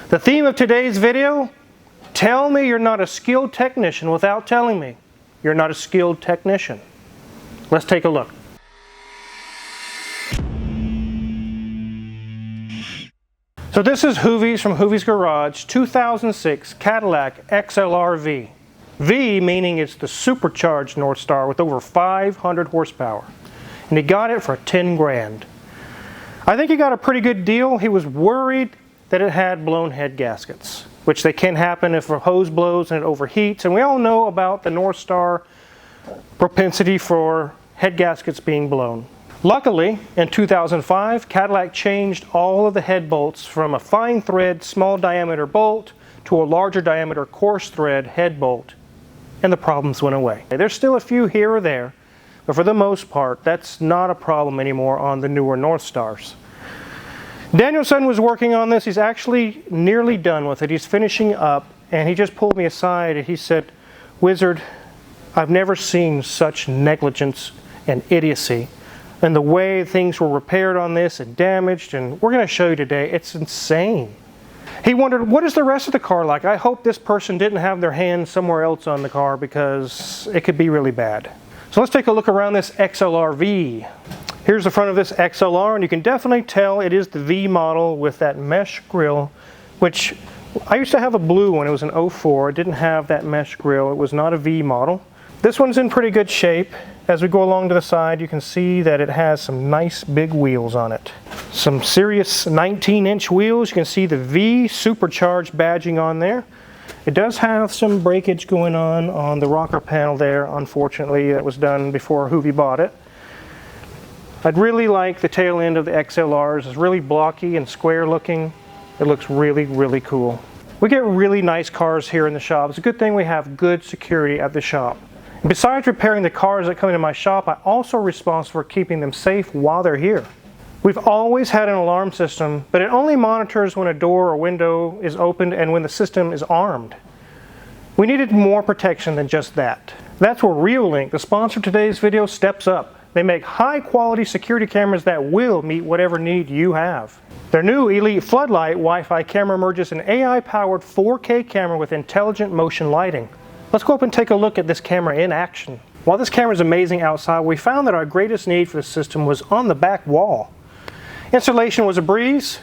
The theme of today's video, tell me you're not a skilled technician without telling me you're not a skilled technician. Let's take a look. So this is Hoovies from Hoovies Garage, 2006 Cadillac XLR-V. V meaning it's the supercharged North Star with over 500 horsepower. And he got it for 10 grand. I think he got a pretty good deal. He was worried that it had blown head gaskets, which they can happen if a hose blows and it overheats. And we all know about the North Star propensity for head gaskets being blown. Luckily, in 2005, Cadillac changed all of the head bolts from a fine thread, small diameter bolt to a larger diameter coarse thread head bolt, and the problems went away. There's still a few here or there, but for the most part, that's not a problem anymore on the newer North Stars. Danielson was working on this. He's actually nearly done with it. He's finishing up, and he just pulled me aside and he said, "Wizard, I've never seen such negligence and idiocy. And the way things were repaired on this and damaged, and we're going to show you today, it's insane." He wondered, what is the rest of the car like? I hope this person didn't have their hand somewhere else on the car because it could be really bad. So let's take a look around this XLR-V. Here's the front of this XLR, and you can definitely tell it is the V model with that mesh grille, which I used to have a blue one. It was an 04. It didn't have that mesh grille. It was not a V model. This one's in pretty good shape. As we go along to the side, you can see that it has some nice big wheels on it. Some serious 19-inch wheels. You can see the V supercharged badging on there. It does have some breakage going on the rocker panel there. Unfortunately, that was done before Hoovie bought it. I'd really like the tail end of the XLRs. It's really blocky and square looking. It looks really, really cool. We get really nice cars here in the shop. It's a good thing we have good security at the shop. Besides repairing the cars that come into my shop, I also responsible for keeping them safe while they're here. We've always had an alarm system, but it only monitors when a door or window is opened and when the system is armed. We needed more protection than just that. That's where Reolink, the sponsor of today's video, steps up. They make high-quality security cameras that will meet whatever need you have. Their new Elite Floodlight Wi-Fi camera merges an AI-powered 4K camera with intelligent motion lighting. Let's go up and take a look at this camera in action. While this camera is amazing outside, we found that our greatest need for the system was on the back wall. Installation was a breeze.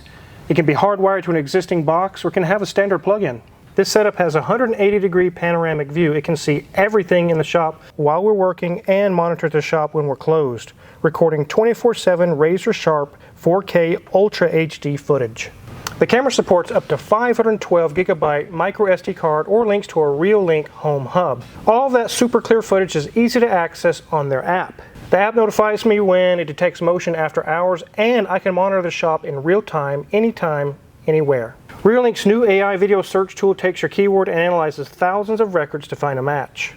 It can be hardwired to an existing box or can have a standard plug-in. This setup has a 180-degree panoramic view. It can see everything in the shop while we're working and monitor the shop when we're closed, recording 24/7 razor-sharp 4K Ultra HD footage. The camera supports up to 512 gigabyte micro SD card or links to a Reolink home hub. All of that super clear footage is easy to access on their app. The app notifies me when it detects motion after hours, and I can monitor the shop in real time, anytime, anywhere. Reolink's new AI video search tool takes your keyword and analyzes thousands of records to find a match.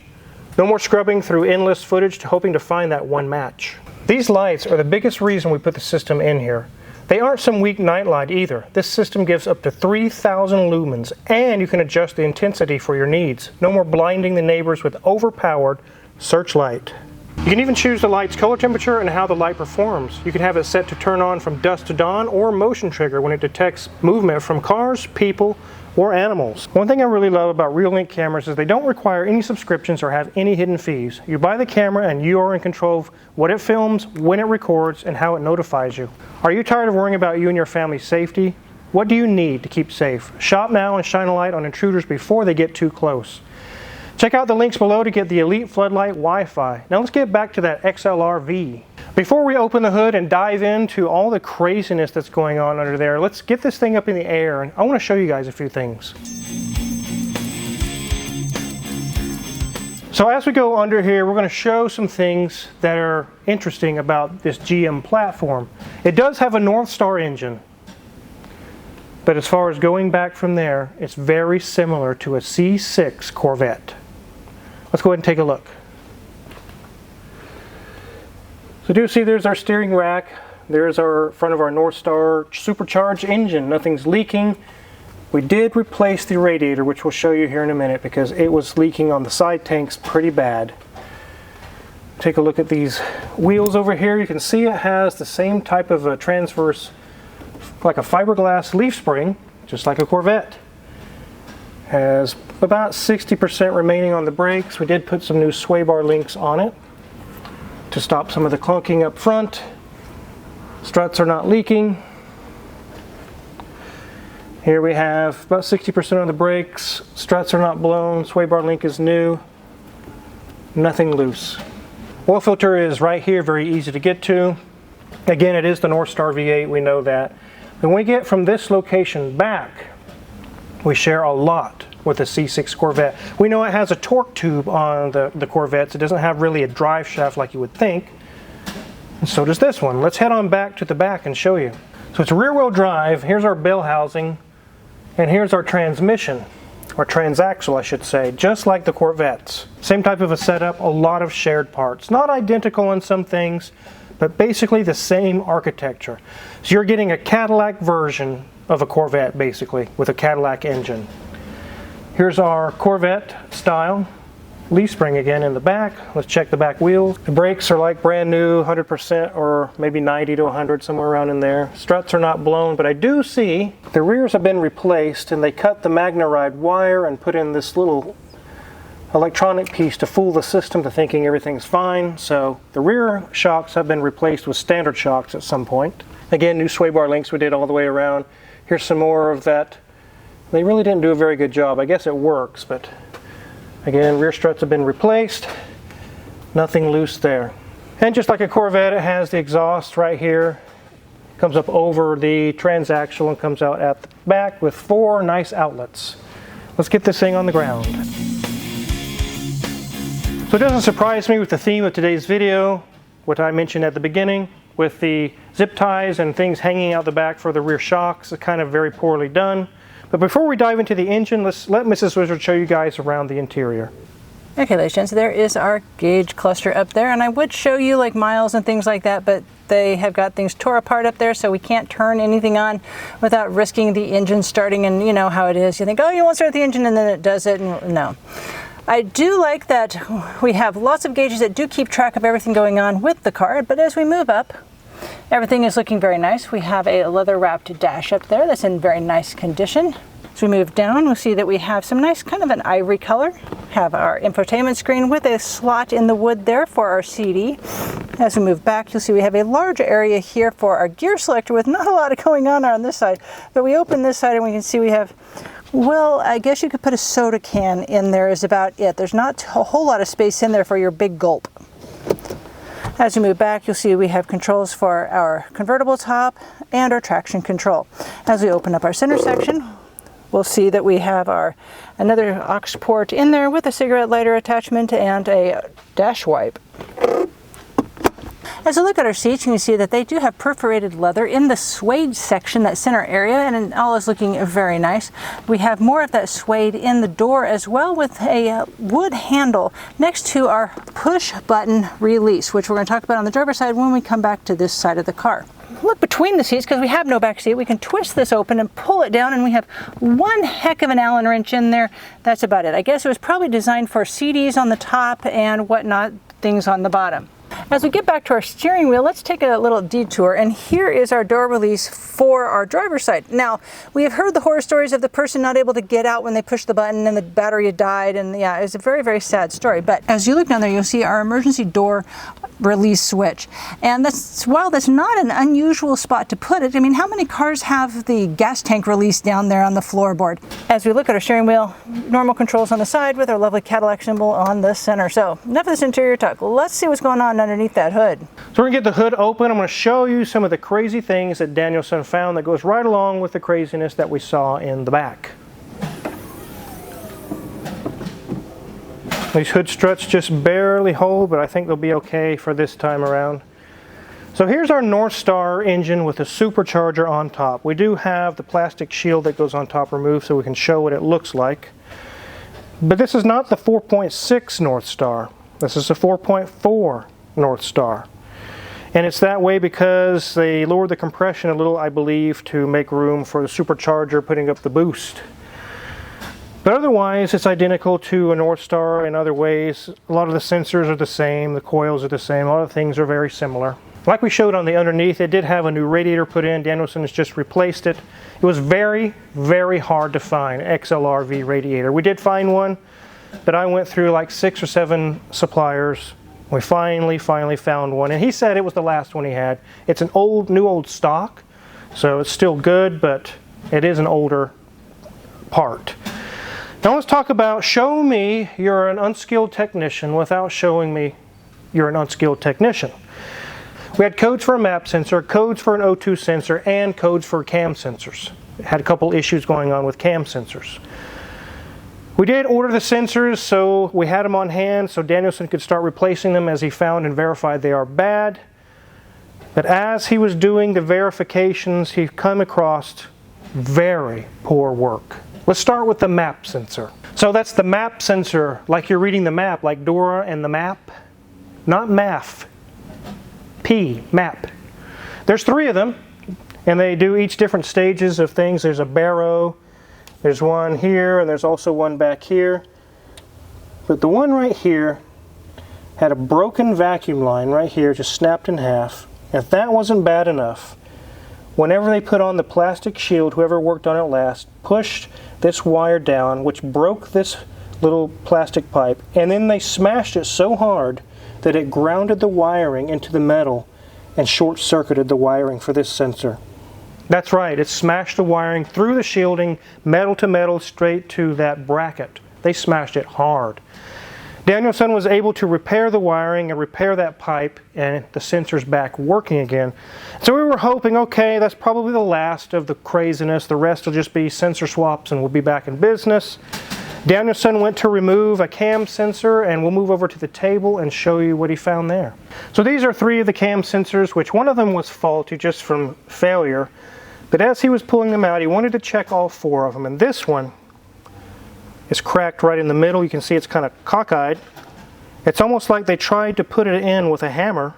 No more scrubbing through endless footage hoping to find that one match. These lights are the biggest reason we put the system in here. They aren't some weak night light either. This system gives up to 3,000 lumens, and you can adjust the intensity for your needs. No more blinding the neighbors with overpowered searchlight. You can even choose the light's color temperature and how the light performs. You can have it set to turn on from dusk to dawn or motion trigger when it detects movement from cars, people, or animals. One thing I really love about Reolink cameras is they don't require any subscriptions or have any hidden fees. You buy the camera and you are in control of what it films, when it records, and how it notifies you. Are you tired of worrying about you and your family's safety? What do you need to keep safe? Shop now and shine a light on intruders before they get too close. Check out the links below to get the Elite Floodlight Wi-Fi. Now let's get back to that XLR-V. Before we open the hood and dive into all the craziness that's going on under there, let's get this thing up in the air, and I want to show you guys a few things. So as we go under here, we're going to show some things that are interesting about this GM platform. It does have a North Star engine, but as far as going back from there, it's very similar to a C6 Corvette. Let's go ahead and take a look. So do you see there's our steering rack, there's our front of our North Star supercharged engine, nothing's leaking. We did replace the radiator, which we'll show you here in a minute because it was leaking on the side tanks pretty bad. Take a look at these wheels over here. You can see it has the same type of a transverse, like a fiberglass leaf spring just like a Corvette. Has about 60% remaining on the brakes. We did put some new sway bar links on it to stop some of the clunking up front. Struts are not leaking. Here we have about 60% on the brakes. Struts are not blown. Sway bar link is new. Nothing loose. Oil filter is right here, very easy to get to. Again, it is the Northstar V8, we know that. When we get from this location back, we share a lot with the C6 Corvette. We know it has a torque tube on the Corvettes. It doesn't have really a drive shaft like you would think. And so does this one. Let's head on back to the back and show you. So it's rear wheel drive. Here's our bell housing. And here's our transmission, or transaxle I should say, just like the Corvettes. Same type of a setup, a lot of shared parts. Not identical in some things, but basically the same architecture. So you're getting a Cadillac version of a Corvette basically, with a Cadillac engine. Here's our Corvette style leaf spring again in the back. Let's check the back wheels. The brakes are like brand new, 100% or maybe 90 to 100, somewhere around in there. Struts are not blown, but I do see the rears have been replaced and they cut the MagneRide wire and put in this little electronic piece to fool the system to thinking everything's fine. So the rear shocks have been replaced with standard shocks at some point. Again, new sway bar links we did all the way around. Here's some more of that. They really didn't do a very good job. I guess it works, but again, rear struts have been replaced. Nothing loose there. And just like a Corvette, it has the exhaust right here. Comes up over the transaxle and comes out at the back with 4 nice outlets. Let's get this thing on the ground. So it doesn't surprise me with the theme of today's video, what I mentioned at the beginning, with the zip ties and things hanging out the back for the rear shocks. It's kind of very poorly done. But before we dive into the engine, let's let Mrs. Wizard show you guys around the interior. Okay, ladies and gents, there is our gauge cluster up there, and I would show you like miles and things like that, but they have got things tore apart up there, so we can't turn anything on without risking the engine starting, and you know how it is. You think, oh, you won't start the engine, and then it does it, and no. I do like that we have lots of gauges that do keep track of everything going on with the car, but as we move up, everything is looking very nice. We have a leather-wrapped dash up there that's in very nice condition. As we move down, we'll see that we have some nice kind of an ivory color. Have our infotainment screen with a slot in the wood there for our CD. As we move back, you'll see we have a large area here for our gear selector with not a lot of going on this side. But we open this side and we can see we have, well, I guess you could put a soda can in there is about it. There's not a whole lot of space in there for your big gulp. As we move back, you'll see we have controls for our convertible top and our traction control. As we open up our center section, we'll see that we have another aux port in there with a cigarette lighter attachment and a dash wipe. As we look at our seats, you can see that they do have perforated leather in the suede section, that center area, and it all is looking very nice. We have more of that suede in the door as well, with a wood handle next to our push button release, which we're going to talk about on the driver's side when we come back to this side of the car. Look between the seats, because we have no back seat, we can twist this open and pull it down, and we have one heck of an Allen wrench in there. That's about it. I guess it was probably designed for CDs on the top and whatnot, things on the bottom. As we get back to our steering wheel, let's take a little detour, and here is our door release for our driver's side. Now, we have heard the horror stories of the person not able to get out when they pushed the button and the battery had died, and yeah, it's a very, very sad story. But as you look down there, you'll see our emergency door release switch. And while that's not an unusual spot to put it, I mean, how many cars have the gas tank release down there on the floorboard? As we look at our steering wheel, normal controls on the side with our lovely Cadillac symbol on the center. So enough of this interior talk. Let's see what's going on underneath that hood. So we're going to get the hood open. I'm going to show you some of the crazy things that Danielson found that goes right along with the craziness that we saw in the back. These hood struts just barely hold, but I think they'll be okay for this time around. So here's our Northstar engine with a supercharger on top. We do have the plastic shield that goes on top removed so we can show what it looks like. But this is not the 4.6 Northstar. This is a 4.4 Northstar. And it's that way because they lowered the compression a little, I believe, to make room for the supercharger putting up the boost. But otherwise, it's identical to a Northstar in other ways. A lot of the sensors are the same, the coils are the same, a lot of things are very similar. Like we showed on the underneath, it did have a new radiator put in. Danielson has just replaced it. It was very, very hard to find an XLR-V radiator. We did find one, but I went through like 6 or 7 suppliers. We finally found one, and he said it was the last one he had. It's an new old stock, so it's still good, but it is an older part. Now let's talk about show me you're an unskilled technician without showing me you're an unskilled technician. We had codes for a map sensor, codes for an O2 sensor, and codes for cam sensors. Had a couple issues going on with cam sensors. We did order the sensors, so we had them on hand so Danielson could start replacing them as he found and verified they are bad. But as he was doing the verifications, he came across very poor work. Let's start with the map sensor. So that's the map sensor, like you're reading the map, like Dora and the map. Not MAF. Map. There's 3 of them, and they do each different stages of things. There's a barrow, there's one here, and there's also one back here. But the one right here had a broken vacuum line right here, just snapped in half. If that wasn't bad enough, whenever they put on the plastic shield, whoever worked on it last, pushed this wire down, which broke this little plastic pipe, and then they smashed it so hard that it grounded the wiring into the metal and short-circuited the wiring for this sensor. That's right, it smashed the wiring through the shielding, metal to metal, straight to that bracket. They smashed it hard. Danielson was able to repair the wiring and repair that pipe, and the sensor's back working again. So we were hoping, okay, that's probably the last of the craziness. The rest will just be sensor swaps and we'll be back in business. Danielson went to remove a cam sensor, and we'll move over to the table and show you what he found there. So these are 3 of the cam sensors, which one of them was faulty just from failure. But as he was pulling them out, he wanted to check all 4 of them. And this one is cracked right in the middle. You can see it's kind of cockeyed. It's almost like they tried to put it in with a hammer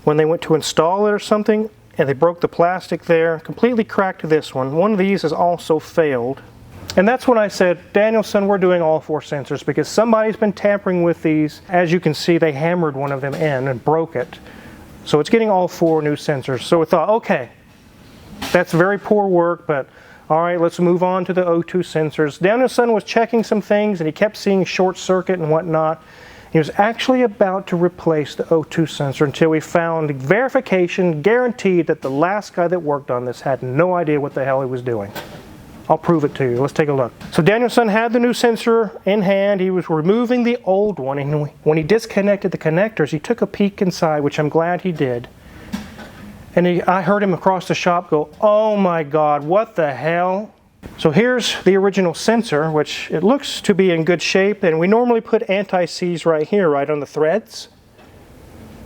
when they went to install it or something, and they broke the plastic there, completely cracked this one. One of these has also failed. And that's when I said, Danielson, we're doing all 4 sensors because somebody's been tampering with these. As you can see, they hammered one of them in and broke it. So it's getting all 4 new sensors. So we thought, okay, that's very poor work, but all right, let's move on to the O2 sensors. Danielson was checking some things and he kept seeing short circuit and whatnot. He was actually about to replace the O2 sensor until we found verification guaranteed that the last guy that worked on this had no idea what the hell he was doing. I'll prove it to you. Let's take a look. So Danielson had the new sensor in hand. He was removing the old one, and when he disconnected the connectors, he took a peek inside, which I'm glad he did. And I heard him across the shop go, oh my God, what the hell? So here's the original sensor, which it looks to be in good shape, and we normally put anti-seize right here, right on the threads.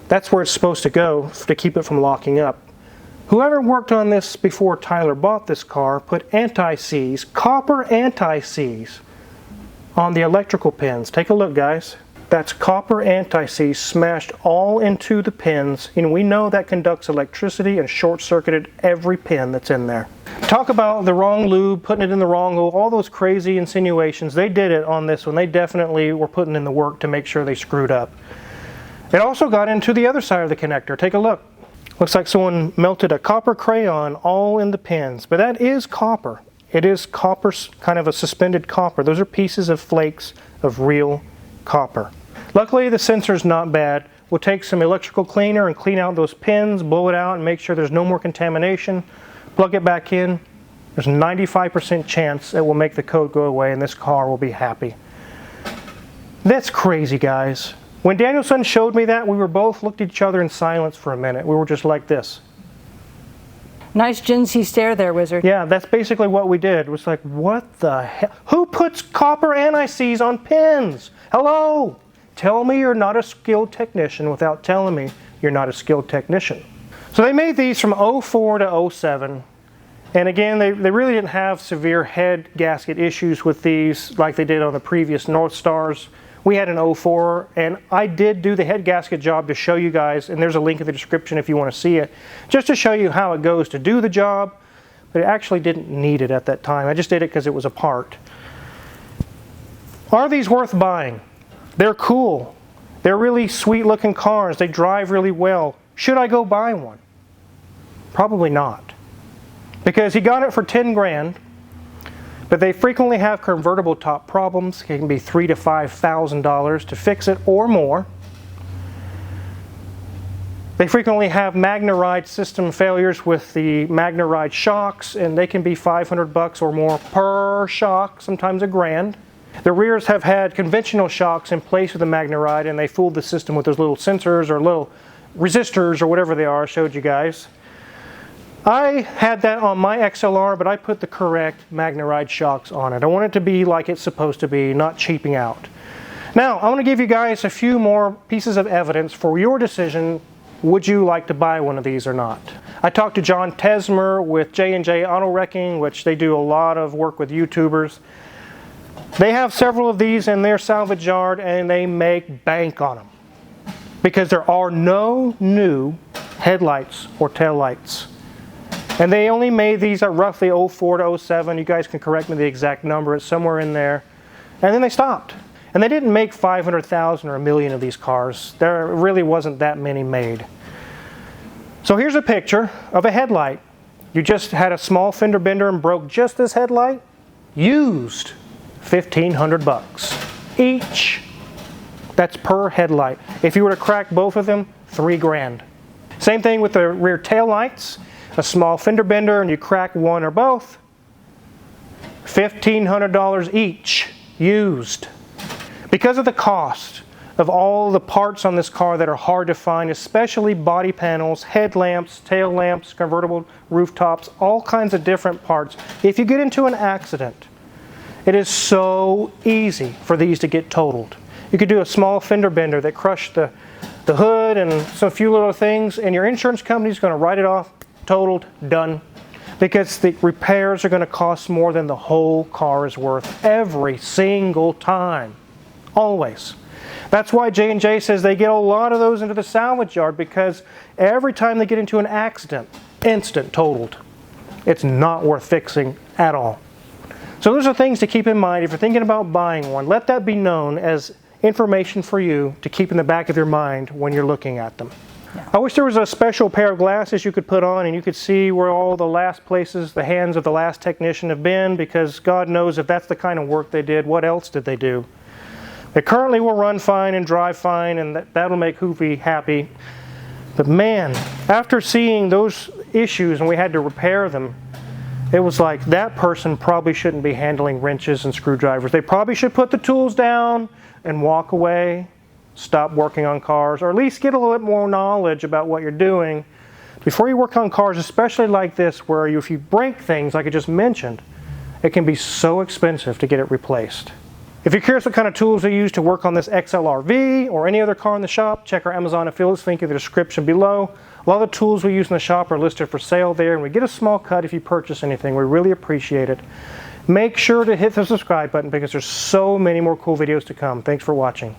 That's where it's supposed to go to keep it from locking up. Whoever worked on this before Tyler bought this car put anti-seize, copper anti-seize, on the electrical pins. Take a look, guys. That's copper anti-seize smashed all into the pins, and we know that conducts electricity and short-circuited every pin that's in there. Talk about the wrong lube, putting it in the wrong hole, all those crazy insinuations. They did it on this one. They definitely were putting in the work to make sure they screwed up. It also got into the other side of the connector. Take a look. Looks like someone melted a copper crayon all in the pins, but that is copper. It is copper, kind of a suspended copper. Those are pieces of flakes of real copper. Luckily, the sensor's not bad. We'll take some electrical cleaner and clean out those pins, blow it out, and make sure there's no more contamination. Plug it back in. There's a 95% chance it will make the code go away, and this car will be happy. That's crazy, guys. When Danielson showed me that, we were both looked at each other in silence for a minute. We were just like this. Nice Jinsey stare there, Wizard. Yeah, that's basically what we did. It was like, what the hell? Who puts copper anti-seize on pins? Hello? Tell me you're not a skilled technician without telling me you're not a skilled technician. So they made these from 04 to 07. And again, they really didn't have severe head gasket issues with these like they did on the previous North Stars. We had an 04, and I did do the head gasket job to show you guys, and there's a link in the description if you want to see it, just to show you how it goes to do the job, but it actually didn't need it at that time. I just did it because it was a part. Are these worth buying? They're cool. They're really sweet looking cars. They drive really well. should I go buy one? Probably not. Because he got it for 10 grand, but they frequently have convertible top problems. It can be $3,000 to $5,000 to fix it or more. They frequently have MagneRide system failures with the MagneRide shocks, and they can be $500 or more per shock, sometimes $1,000. The rears have had conventional shocks in place with the MagneRide, and they fooled the system with those little sensors or little resistors or whatever they are I showed you guys. I had that on my XLR, but I put the correct MagneRide shocks on it. I want it to be like it's supposed to be, not cheaping out. Now, I want to give you guys a few more pieces of evidence for your decision. Would you like to buy one of these or not? I talked to John Tesmer with J&J Auto Wrecking, which they do a lot of work with YouTubers. They have several of these in their salvage yard, and they make bank on them because there are no new headlights or taillights. And they only made these at roughly 04 to 07. You guys can correct me the exact number. It's somewhere in there. And then they stopped. And they didn't make 500,000 or a million of these cars. There really wasn't that many made. So here's a picture of a headlight. You just had a small fender bender and broke just this headlight. Used $1,500 each. That's per headlight. If you were to crack both of them, $3 grand. Same thing with the rear tail lights. A small fender bender and you crack one or both, $1,500 each, used. Because of the cost of all the parts on this car that are hard to find, especially body panels, headlamps, tail lamps, convertible rooftops, all kinds of different parts. If you get into an accident, it is so easy for these to get totaled. You could do a small fender bender that crushed the hood and some few little things, and your insurance company is going to write it off. Totaled, done, because the repairs are going to cost more than the whole car is worth every single time, always. That's why J&J says they get a lot of those into the salvage yard, because every time they get into an accident, instant totaled. It's not worth fixing at all. So those are things to keep in mind if you're thinking about buying one. Let that be known as information for you to keep in the back of your mind when you're looking at them. Yeah. I wish there was a special pair of glasses you could put on and you could see where all the last places the hands of the last technician have been, because God knows if that's the kind of work they did, what else did they do? They currently will run fine and drive fine, and that'll make Hoovie happy. But man, after seeing those issues and we had to repair them, it was like that person probably shouldn't be handling wrenches and screwdrivers. They probably should put the tools down and walk away. Stop working on cars, or at least get a little bit more knowledge about what you're doing before you work on cars, especially like this, where if you break things like I just mentioned, it can be so expensive to get it replaced. If you're curious what kind of tools they use to work on this XLR-V or any other car in the shop, check our Amazon affiliates link in the description below. A lot of the tools we use in the shop are listed for sale there, and we get a small cut if you purchase anything. We really appreciate it. Make sure to hit the subscribe button because there's so many more cool videos to come. Thanks for watching.